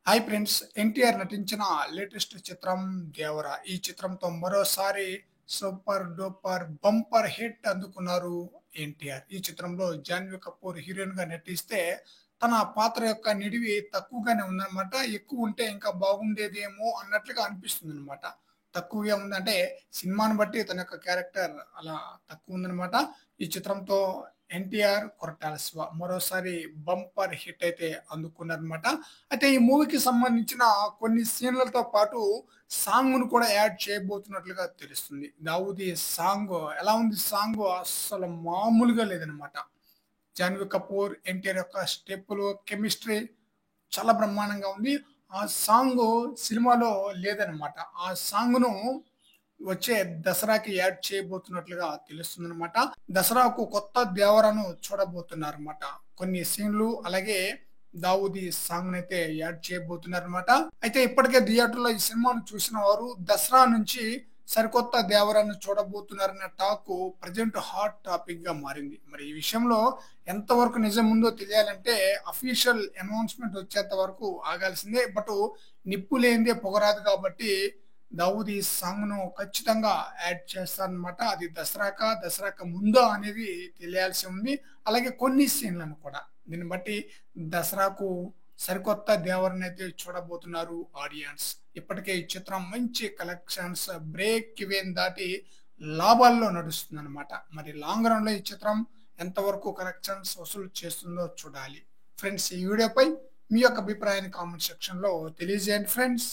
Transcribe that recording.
Hi friends! NTR నటించిన latest చిత్రం 'దేవర'. ఈ చిత్రంతో మరోసారి సూపర్ డూపర్ బంపర్ హిట్ అందుకున్నారు ఎన్టీఆర్. ఈ చిత్రంలో జాన్వీ కపూర్ హీరోయిన్‌గా నటిస్తే తన పాత్ర యొక్క నిడివి తక్కువగానే ఉందన్నమాట. ఎక్కువుంటే ఇంకా బాగుండేదేమో అన్నట్లుగా అనిపిస్తుందన్నమాట. తక్కువగా ఉందంటే సినిమాని బట్టి తన యొక్క క్యారెక్టర్ అలా తక్కువుందన్నమాట. ఈ చిత్రంతో ఎన్టీఆర్, కొరటాల శివ మరోసారి బంపర్ హిట్ అయితే అందుకున్నారన్నమాట. అయితే ఈ మూవీకి సంబంధించిన కొన్ని సీన్‌లతో పాటు సాంగ్‌ను కూడా యాడ్ చేయబోతున్నట్లుగా తెలుస్తుంది. 'దావూదీ' సాంగ్ ఎలా ఉంది సాంగు అస్సలు మామూలుగా లేదనమాట. జాన్వీ కపూర్, ఎన్టీఆర్ యొక్క స్టెప్పులు, కెమిస్ట్రీ చాలా బ్రహ్మాండంగా ఉంది. ఆ సాంగు సినిమాలో లేదనమాట. ఆ సాంగ్‌ను వచ్చే దసరాకి యాడ్ చేయబోతున్నట్లుగా తెలుస్తుందనమాట. దసరాకు కొత్త దేవరను చూడబోతున్నారన్నమాట. కొన్ని సీన్‌లు అలాగే 'దావూదీ' సాంగ్‌నైతే యాడ్ చేయబోతున్నారన్నమాట. అయితే ఇప్పటికే థియేటర్‌లో ఈ సినిమాను చూసిన వారు దసరా నుంచి సరికొత్త దేవరను చూడబోతున్నారన్న టాకు ప్రెజెంట్ హాట్ టాపిక్‌గా మారింది. మరి ఈ విషయంలో ఎంతవరకు నిజం ఉందో తెలియాలంటే అఫీషియల్ అనౌన్స్‌మెంట్ వచ్చేంత వరకు ఆగాల్సిందే. నిప్పు లేనిదే పొగరాదు కాబట్టి 'దావూదీ' సాంగ్‌ను ఖచ్చితంగా యాడ్ చేస్తారనమాట. అది దసరాకా ముందా అనేది తెలియాల్సి ఉంది. అలాగే కొన్ని సీన్‌లను కూడా. దీన్ని బట్టి దసరాకు సరికొత్త దేవరనైతే చూడబోతున్నారు ఆడియన్స్. ఇప్పటికే ఈ చిత్రం మంచి కలెక్షన్స్ బ్రేక్ ఈవెన్ దాటి లాభాల్లో నడుస్తుందనమాట. మరి లాంగ్ రన్‌లో ఈ చిత్రం ఎంతవరకు కలెక్షన్స్ వసూలు చేస్తుందో చూడాలి. ఫ్రెండ్స్, ఈ వీడియోపై మీ యొక్క అభిప్రాయాన్ని కామెంట్ సెక్షన్‌లో తెలియజేయండి ఫ్రెండ్స్.